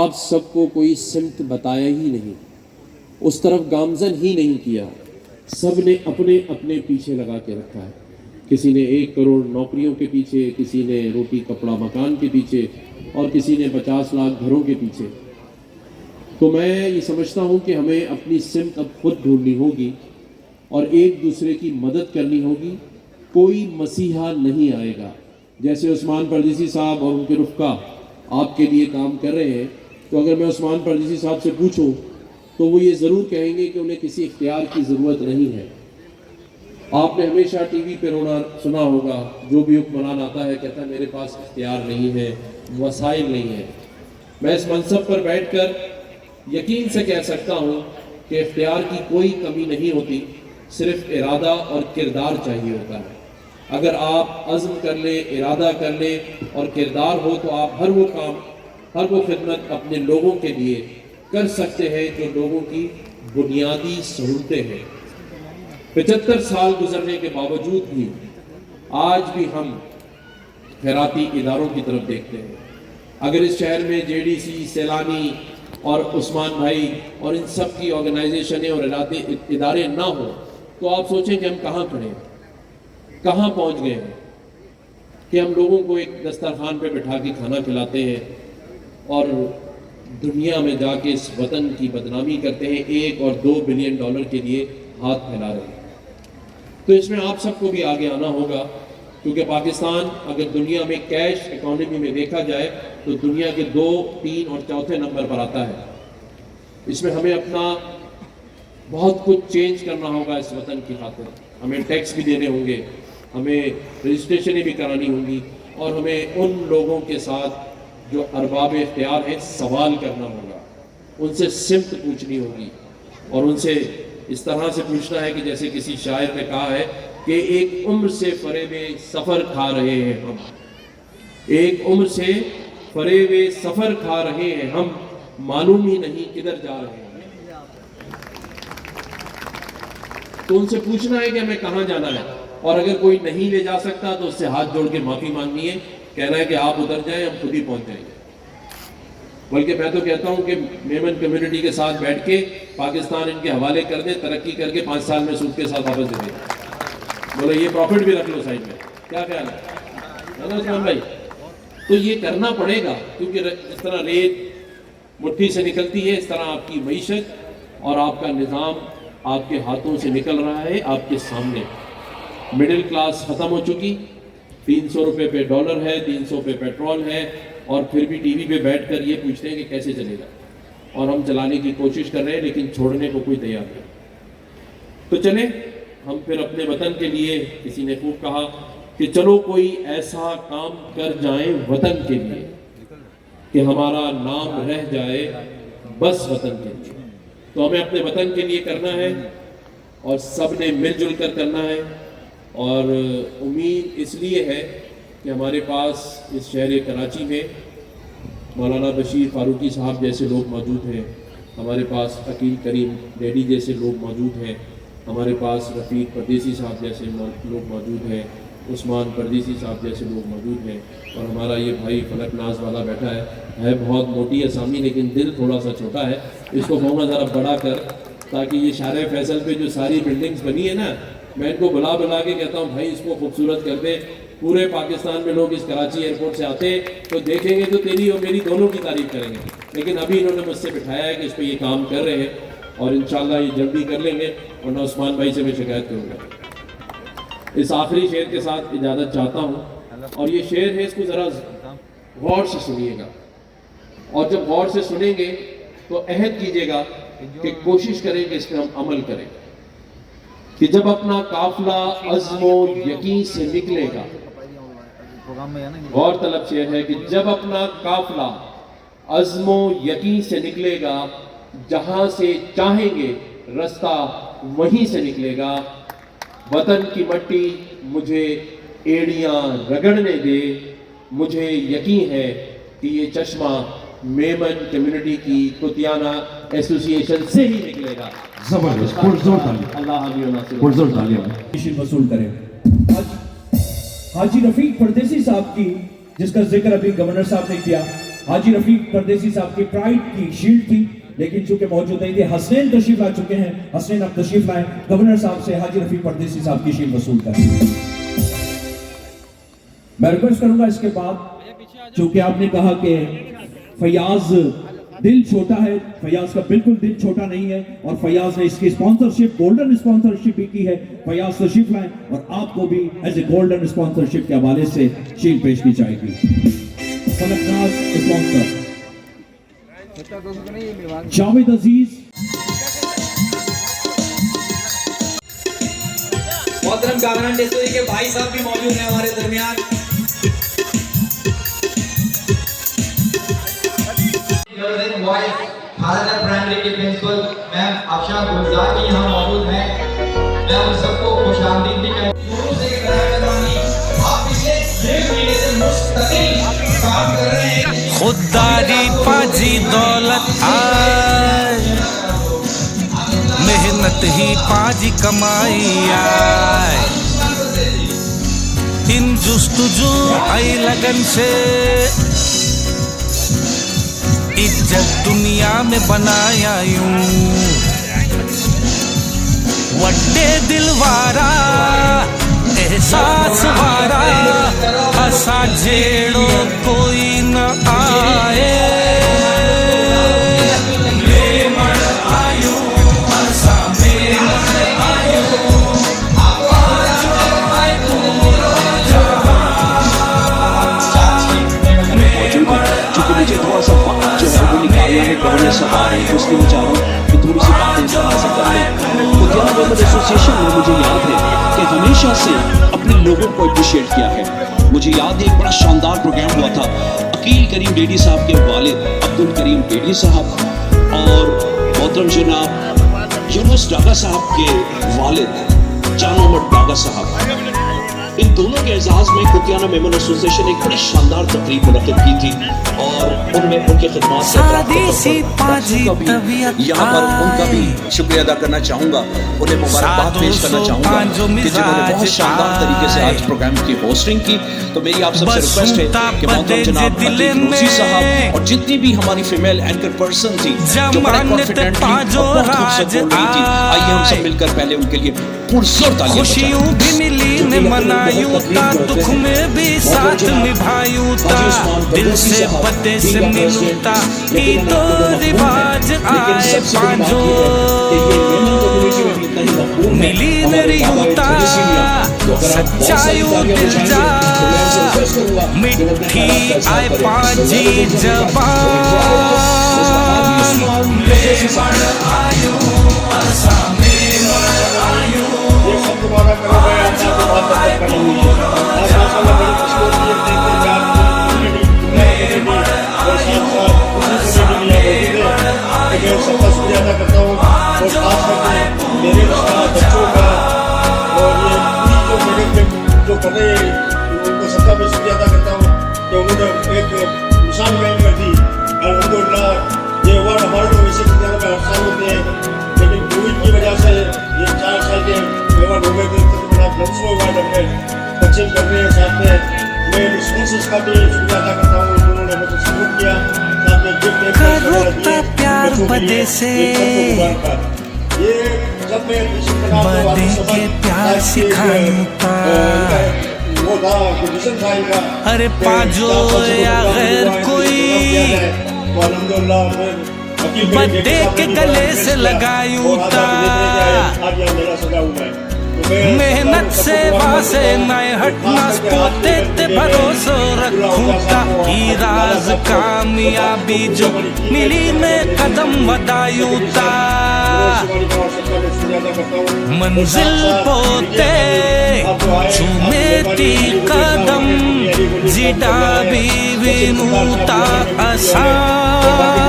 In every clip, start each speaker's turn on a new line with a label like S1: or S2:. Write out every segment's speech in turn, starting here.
S1: आप सबको कोई सिमत बताया ही नहीं, उस तरफ गामजन ही नहीं किया। सब ने अपने अपने पीछे लगा के रखा है। किसी ने 1 करोड़ नौकरियों के पीछे, किसी ने रोटी कपड़ा मकान के पीछे, और किसी ने 50 लाख घरों के पीछे। तो मैं ये समझता हूँ कि हमें अपनी सिमत अब खुद ढूंढनी होगी और एक दूसरे की मदद करनी होगी। कोई मसीहा नहीं आएगा। जैसे उस्मान परदेसी साहब और उनके रुफ़का आपके लिए काम कर रहे हैं, तो अगर मैं उस्मान परदेसी साहब से पूछूं तो वो ये ज़रूर कहेंगे कि उन्हें किसी इख्तियार की ज़रूरत नहीं है। आपने हमेशा टीवी पे रोना सुना होगा, जो भी हुक्मरान आता है कहता है मेरे पास इख्तियार नहीं है, वसाइल नहीं है। मैं इस मनसब पर बैठकर यकीन से कह सकता हूँ कि इख्तियार की कोई कमी नहीं होती, सिर्फ इरादा और किरदार चाहिए होता है। अगर आप अज़्म कर ले, इरादा कर ले और किरदार हो तो आप हर वो काम, हर वो खिदमत अपने लोगों के लिए कर सकते हैं जो लोगों की बुनियादी सहूलतें हैं। 75 साल गुजरने के बावजूद भी आज भी हम खैराती इदारों की तरफ देखते हैं। अगर इस शहर में JDC, सैलानी और उस्मान भाई और इन सब की ऑर्गेनाइजेशनें और इदारे ना हो तो आप सोचें कि हम कहाँ खड़े हैं, कहाँ पहुँच गए हैं कि हम लोगों को एक दस्तरखान पे बिठा के खाना खिलाते हैं और दुनिया में जाके इस वतन की बदनामी करते हैं, 1 और 2 बिलियन डॉलर के लिए हाथ फैला रहे हैं। तो इसमें आप सबको भी आगे आना होगा, क्योंकि पाकिस्तान अगर दुनिया में कैश इकोनॉमी में देखा जाए तो दुनिया के 2, 3 और 4थे नंबर पर आता है। इसमें हमें अपना बहुत कुछ चेंज करना होगा इस वतन की खातिर। हमें टैक्स भी देने होंगे, हमें रजिस्ट्रेशनें भी करानी होंगी और हमें उन लोगों के साथ जो अरबाब इख्तियार हैं सवाल करना होगा, उनसे सिमत पूछनी होगी और उनसे इस तरह से पूछना है कि जैसे किसी शायर ने कहा है कि एक उम्र से फरेबे सफ़र खा रहे हैं हम, एक उम्र से फरेबे सफ़र खा रहे हैं हम, मालूम ही नहीं किधर जा रहे हैं। तो उनसे पूछना है कि हमें कहाँ जाना है, और अगर कोई नहीं ले जा सकता तो उससे हाथ जोड़ के माफ़ी मांगनी है, कहना है कि आप उतर जाएं, हम खुद ही पहुंच जाएंगे। बल्कि मैं तो कहता हूं कि मेमन कम्युनिटी के साथ बैठ के पाकिस्तान इनके हवाले कर दे, तरक्की करके 5 साल में सूद के साथ वापस दे दे। बोलो ये प्रॉफिट भी रख लो साइड में, क्या ख्याल है ना उस्मान भाई? तो ये करना पड़ेगा, क्योंकि इस तरह रेत मुट्ठी से निकलती है, इस तरह आपकी मईशत और आपका निज़ाम आपके हाथों से निकल रहा है आपके सामने। मिडिल क्लास ख़त्म हो चुकी, 300 रुपये पे डॉलर है, 300 पे पेट्रोल है, और फिर भी टीवी पे बैठकर ये पूछते हैं कि कैसे चलेगा, और हम चलाने की कोशिश कर रहे हैं लेकिन छोड़ने को कोई तैयार नहीं। तो चले हम फिर अपने वतन के लिए, किसी ने खूब कहा कि चलो कोई ऐसा काम कर जाएं वतन के लिए कि हमारा नाम रह जाए बस वतन के लिए। तो हमें अपने वतन के लिए करना है और सब ने मिलजुल कर करना है। और उम्मीद इसलिए है कि हमारे पास इस शहर कराची में मौलाना बशीर फारूकी साहब जैसे लोग मौजूद हैं, हमारे पास अकील करीम डैडी जैसे लोग मौजूद हैं, हमारे पास रफ़ीक परदेसी साहब जैसे लोग मौजूद हैं, उस्मान परदेसी साहब जैसे लोग मौजूद हैं, और हमारा ये भाई फलक नाज वाला बैठा है बहुत मोटी असामी लेकिन दिल थोड़ा सा छोटा है, इसको कहूँगा ज़रा बड़ा कर, ताकि ये शारे फैसल पे जो सारी बिल्डिंग्स बनी है ना, मैं इनको बुला बुला के कहता हूँ भाई इसको खूबसूरत कर दे। पूरे पाकिस्तान में लोग इस कराची एयरपोर्ट से आते तो देखेंगे तो तेरी और मेरी दोनों की तारीफ करेंगे, लेकिन अभी इन्होंने मुझसे बिठाया है कि इस पर ये काम कर रहे हैं और इंशाल्लाह ये जल्दी कर लेंगे, वरना उस्मान भाई से मैं शिकायत करूँगा। इस आखिरी शेर के साथ इजाज़त चाहता हूँ, और ये शेर है, इसको ज़रा गौर से सुनिएगा, और जब गौर से सुनेंगे तो अहद कीजिएगा कि कोशिश करें कि इस पर हम अमल करें कि जब अपना काफिला अज़्म और यकीन से निकलेगा। गौर तलब शेर है कि जब अपना काफिला अज़्म और यकीन से निकलेगा, जहां से चाहेंगे रास्ता वहीं से निकलेगा। वतन की मट्टी मुझे एड़ियां रगड़ने दे, मुझे यकीन है कि ये चश्मा मेमन कम्युनिटी की कुतियाना एसोसिएशन से ही निकलेगा।
S2: जबरदस्त, पुरजोर तालियां
S3: वसूल करें। आज हाजी रफीक परदेसी साहब की, जिसका जिक्र अभी गवर्नर साहब ने किया,
S2: हाजी रफीक परदेसी साहब की प्राइड की शील्ड थी, लेकिन चूंकि मौजूद नहीं थे, हसनैन तशरीफ ला चुके हैं। हसनैन आप तशरीफ लाएं, गवर्नर साहब से हाजी रफीक परदेसी साहब की शील्ड वसूल करें। मैं रिक्वेस्ट करूंगा इसके बाद, चूंकि आपने कहा कि फयाज दिल छोटा है, फयाज का बिल्कुल दिल छोटा नहीं है, और फयाज ने इसकी स्पॉन्सरशिप, गोल्डन स्पॉन्सरशिप भी की है। फयाज तशरीफ लाएं और आपको भी एज ए गोल्डन स्पॉन्सरशिप के हवाले से शील्ड पेश की जाएगी। फलकनाज स्पॉन्सर जावेद अजीज,
S3: मोहतरम कामरान डेसोई के भाई साहब भी मौजूद हैं हमारे दरमियान। भारत प्राइमरी के प्रिंसिपल मैम अफशान गुलजार भी यहाँ मौजूद हैं। मैं उन सबको खुशामदीद भी कहूँ। आप पिछले 1 महीने से मुस्तकिल काम कर रहे हैं।
S4: खुददारी पाजी दौलत आए, मेहनत ही पाजी कमाई आए। इन जुस्तुजू आई लगन से इज्जत दुनिया में बनाया यूं। वड्डे दिलवारा एहसास वारा, हसा झेड़ो कोई न आए।
S5: मुझे थोड़ा सा वक्त जो है वो निकालना है गवर्नर साहब आ रहे हैं, तो इसलिए मैं चाह रहा हूँ कि थोड़ी सी बातें इस तरह से कर लें। लुधियाना वेलफेयर एसोसिएशन ने मुझे याद है कि हमेशा से अपने लोगों को अप्रिशिएट किया है। मुझे याद है एक बड़ा शानदार प्रोग्राम हुआ था अकील करीम डेडी साहब के वालिद अब्दुल करीम डेडी साहब और मोहतरम जनाब यूनुस डागा साहब के वालिद जान मोहम्मद डागा साहब। इन दोनों के एजाज में लुधियाना मेमन एसोसिएशन एक बड़ी शानदार तकरीब मुनक्किद की थी और उनमें उनके खिदमात से यहाँ पर उनका भी शुक्रिया अदा करना चाहूँगा, उन्हें मुबारकबाद पेश करना चाहूँगा कि जिन्होंने बहुत शानदार तरीके से आज प्रोग्राम की होस्टिंग की। तो मेरी आप सबसे रिक्वेस्ट है कि मोहतरम जनाब रोजी साहब और जितनी भी हमारी फीमेल एंकर पर्सन थी जो बड़े कॉन्फिडेंट थी और बहुत खूबसूरत बोल रही थी, आइए हम सब मिलकर पहले उनके लिए पुरजोर तालियां बजाएं।
S4: मनायूता दुख में भी साथ निभायूता, दिल से पते से मिलूता, ईदो रिवाज आए पांचो मिली नरियूता, सच्चायू दिल जा मिठी आए पांची जबान आयु असामे आयु
S6: सबका शुक्रिया अदा करता हूँ और खास करके मेरे बच्चों का और ये जो मेरे जो कर रहे हैं उनको सबका मैं शुक्रिया अदा करता हूँ कि उन्होंने एक निशान कायम कर दी। अल्हम्दुलिल्लाह ये अवार्ड हमारे तो वैसे लुधियाना में हर साल होते हैं, लेकिन कोविड की वजह से ये 4 साल के अवार्ड हो गए थे, तो बड़ा लफ्सों अवार्ड अपने बच्चे कर रहे हैं। साथ में मैं स्पॉन्सर्स का भी शुक्रिया अदा करता हूँ जिन्होंने मुझे सपोर्ट किया।
S4: करोता प्यार बदे से बदे के प्यार सिखायूता, अरे पाजो या गैर कोई बदे के गले से लगायूता। मेहनत से वासे नए हटना पोते ते भरोसो रखूता, ही राज कामयाबी जो मिली में कदम वदायूता। मंजिल पोते चुमेती कदम जिडा भी विनूता आसान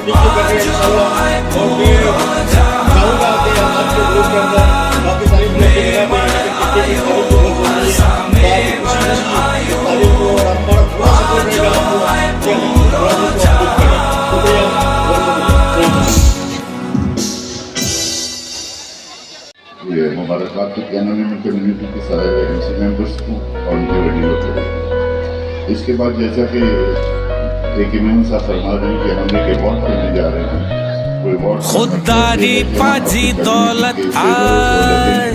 S6: नीचे कर रहे हैं इंशाल्लाह। और मैं चाहूँगा कि आज के ग्रुप के अंदर बाकी तारीफ लोग की जगह पे क्रिकेट की तारीफ तो बहुत ज़रूरी है। तारीफ को और हमारा पूरा सपोर्ट रहेगा आपको कि हम ग्राउंड को अपडेट करें। शुक्रिया,
S7: ये मुबारकबाद तो कैनोनियन कम्युनिटी के सारे एमसी मेंबर्स को और उनके वडीलों को। इसके बाद जैसा कि एक इमाम साहब फरमा रहे हैं कि हम एक अवार्ड देने जा रहे हैं, कोई अवार्ड
S4: खुददारी पाजी दौलत आए,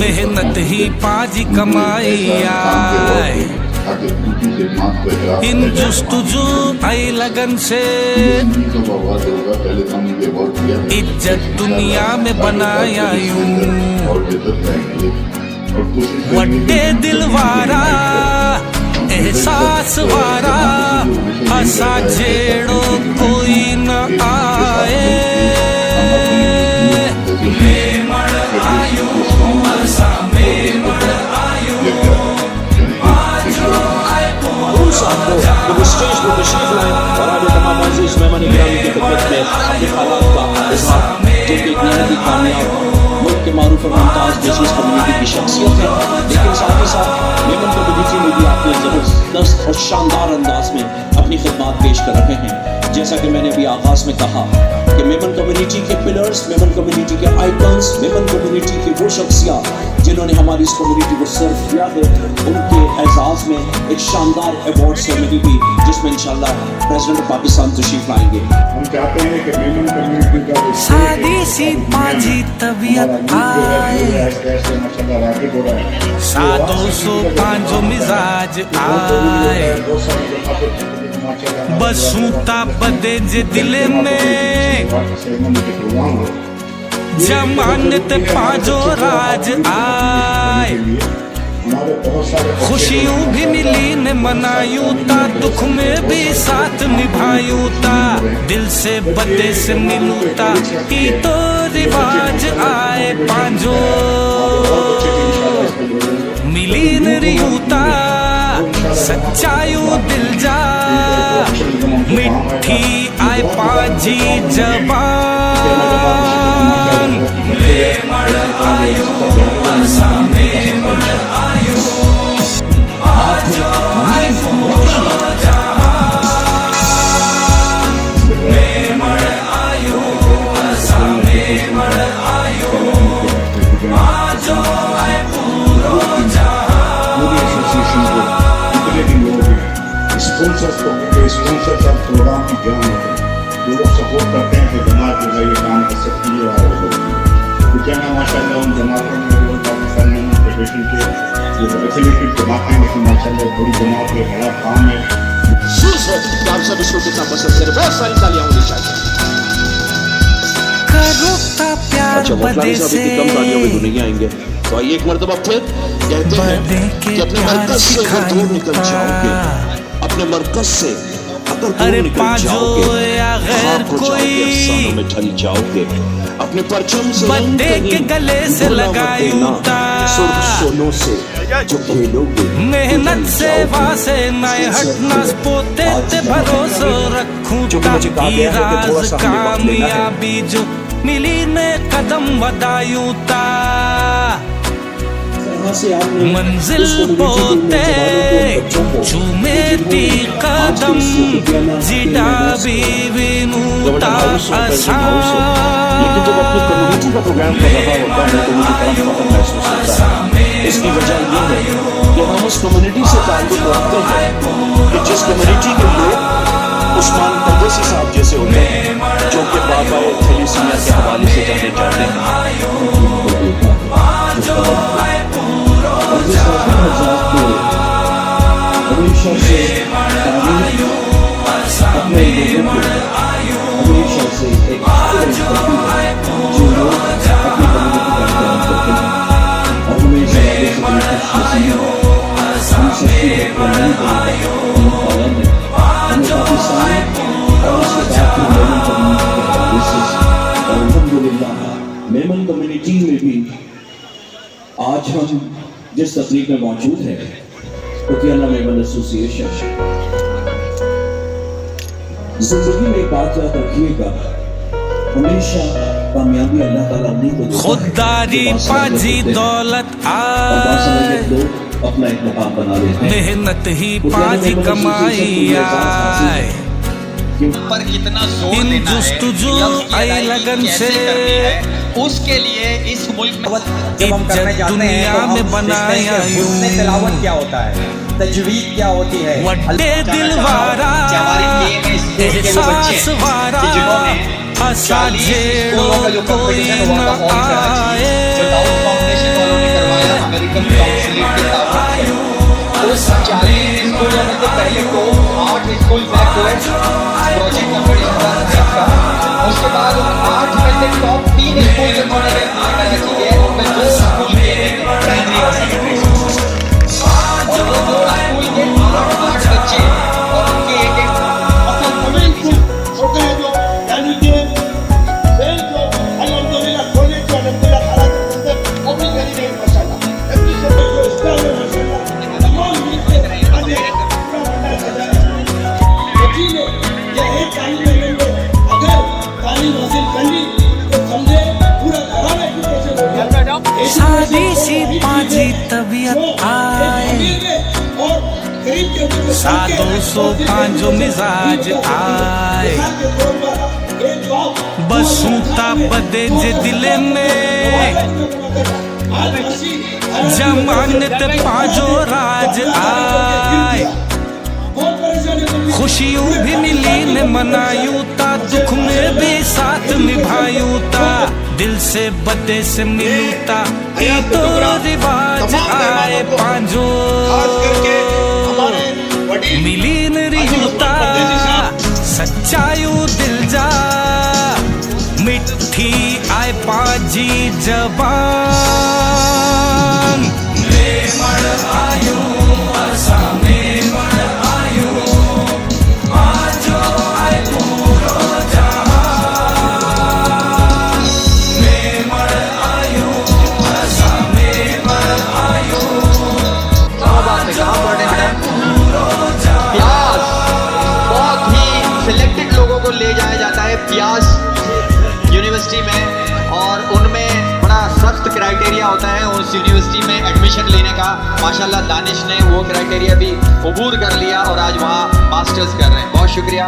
S4: मेहनत ही पाजी कमाई आए, इन जुस्तुजू आई लगन से इज्जत दुनिया में बनाया यूं, वड्डे दिलवारा एहसास वारा हंसा जेड़ो कोई न आए,
S5: वो स्टेज पर तशरीफ लाएं और आगे तमाम अजीज मेहमान गिरामी की खिदमत में अपने हालात का इजहार, जो कि एक नहायत ही कामयाब मुल्क के मारूफ और मुमताज़ बिजनेस कम्युनिटी की शख्सियत है, लेकिन साथ ही साथ मेमन कम्युनिटी में भी आपने ज़बरदस्त और शानदार अंदाज में अपनी खिदमत पेश कर रहे हैं। जैसा कि मैंने अभी आगाज़ में कहा कि मेमन कम्युनिटी के पिलर्स, मेमन कम्युनिटी के आइकन्स, मेमन कम्युनिटी की वो शख्सियात जिन्होंने हमारी इस कम्युनिटी को सर्व किया है, उनके एजाज़ में एक शानदार अवार्ड सेरेमनी भी, जिसमें इंशाल्लाह प्रेसिडेंट ऑफ पाकिस्तान तशरीफ लाएंगे।
S7: हम चाहते हैं कि मेमन कम्युनिटी का
S4: सादी सी पाजी तबीयत आए, सादों सो पांचो मिजाज आए, बसूता बदे जे दिले में जमानत पांचो राज आए, खुशियों भी मिली ने मनायूं ता, दुख में भी साथ निभायूं ता, दिल से बदे से मिलूं ता, ई तो रिवाज आए पांजो, मिली न रियूता सच्चायू दिल जा, मिठी आए पाजी जबान,
S7: स्पॉन्सर्स ऑफ प्रोग्राम की जान होते हैं, जो लोग सपोर्ट करते हैं कि जमात जो है ये काम कर सकती है और तो क्या ना माशाल्लाह उन जमातों में पाकिस्तान में फेडरेशन के जो एफिलिएटेड जमातें हैं, माशाल्लाह बड़ी जमात है, बड़ा काम है।
S5: आप सब इसको कितना पसंद करें, बहुत सारी तालियां होनी चाहिए। अच्छा मौलाना साहब इतनी कम तालियों में तो नहीं आएंगे, तो आइए एक मरतबा फिर कहते हैं कि अपने मरकज से अगर दूर निकल जाओगे, अपने मरकज से अगर दूर निकल जाओगे,
S4: गैर कोई
S5: में ढल जाओगे, अपने परचम से
S4: बंदे के गले से लगायूं ता,
S5: सोनों से जो खेलोगे,
S4: मेहनत से वासे नए हटना पोते ते भरोसो रखूं ता, ई राज कामयाबी जो मिली ने कदम वदायूं ता, मंजिल पोते चूमे ती कदम जिडा बीविनूता आसान,
S5: लेकिन जब अपनी कम्युनिटी का प्रोग्राम कर रहा होता है तो मुझे बड़ा फख्र महसूस होता है। इसकी वजह यह है कि हम उस कम्युनिटी से ताल्लुक़ रखते हैं कि जिस कम्युनिटी के लोग उस्मान परदेसी साहब जैसे होते हैं, जो कि बाबा थैलेसीमिया के हवाले से जाने जाते हैं।
S2: हमेशा से अपने लोगों को हमेशा से एक जो लोग अपनी कम्युनिटी का काम करते हैं और हमेशा मेमन कम्युनिटी में भी आज हम जिस तकरीब में मौजूद है, पटियाला मेमन एसोसिएशन जिंदगी में एक बात याद रखिएगा, हमेशा कामयाबी अल्लाह ताला उन्हीं को देता है
S4: खुददारी
S2: जो बादशाह
S4: पाजी
S2: होते हैं।
S4: दौलत
S2: और बादशाह
S4: आए,
S2: के लोग अपना एक मुकाम बना लेते हैं।
S4: मेहनत ही
S2: कुतियाना
S4: पाजी
S2: मेमोरी
S4: कमाई
S2: एसोसिएशन को ये एहसास हासिल
S4: आए।
S2: है कि
S3: पर कितना जोर
S4: इन
S3: देना है,
S4: जुस्तुजू
S3: लफ्ज़ की
S4: आई
S3: अदायगी
S4: लगन
S3: कैसे
S4: से
S3: करनी है, उसके लिए इस मुल्क में
S8: जब हम करने जाते हैं
S4: दुनिया
S8: तो हम
S4: में
S8: देखते
S4: बनाया
S8: हैं कि हुस्न
S4: यूं।
S8: तिलावत क्या होता है, तजवीद क्या होती है,
S4: वड्डे दिलवारा एहसास वारा हंसा झेड़ो कोई न आए।
S3: जो दाऊद फाउंडेशन वालों ने करवाया अमेरिकन काउंसिल के ताबूत उस 40 स्कूलों में से पहले को 8 स्कूल सेलेक्ट हुए प्रोजेक्ट कंपटीशन का। उसके बाद उन 8 में से टॉप 3 स्कूल जो उन्होंने कराची के उनमें 2 स्कूल के प्राइमरी और सेकेंडरी स्कूल और वो 2 स्कूल के 8 बच्चे और उनके एक
S6: छोटे हैं जो यानी कि बेल जो अल्हम्दुलिल्लाह खोले जो अल्हम्दुलिल्लाह ताला के बंदे वो भी गरीब है माशाल्लाह। अपनी सब जो इस्लाम है माशाल्लाह तमाम मिलके आज पूरा बंदा सजा है। यकीन है ये है तालीम में अगर तालीम हासिल कर ली तो समझे पूरा घराना की कोशिश हो गया।
S4: सादी सी पाजी तबीयत आए, सादों सो पांजो मिजाज आए। बसूता बदे जे दिले में जमानत पांजो राज आए। खुशियों भी मिली ने मनायूं ता, दुख में भी साथ निभायूं ता। दिल से बदे से मिलूं ता, ये तो रिवाज आए पांजो मिली न रियूता। सच्चायू दिल जा मिठी आए पाजी जबान। मेमण आयो असा मेमण आयो पांजो आए पूरो जहान। मेमण आयो असा मेमण आयो
S3: प्यास बहुत ही सिलेक्टेड लोगों को ले जाया जाता है प्यास यूनिवर्सिटी में और उनमें बड़ा सख्त क्राइटेरिया होता है उस यूनिवर्सिटी में एडमिशन लेने का। माशाल्लाह दानिश ने वो क्राइटेरिया भी अबूर कर लिया और आज वहाँ मास्टर्स कर रहे हैं। बहुत शुक्रिया।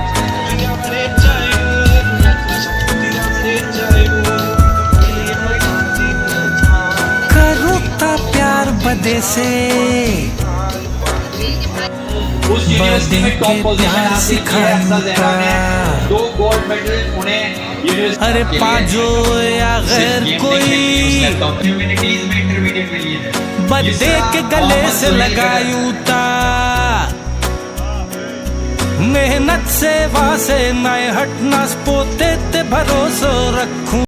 S4: करो ता प्यार बदे से
S3: उस यूनिवर्सिटी में टॉप पोजीशन हासिल की है अफसा ज़हरा ने। 2 गोल्ड मेडल उन्हें यूनिवर्सिटी
S4: अरे
S3: के लिए
S4: पाजो या गैर कोई
S3: ह्यूमैनिटीज में इंटरमीडिएट मिली है।
S4: बदे के गले से लगायूं ता। मेहनत से वासे मैं हटना पोते ते भरोसो रखूं।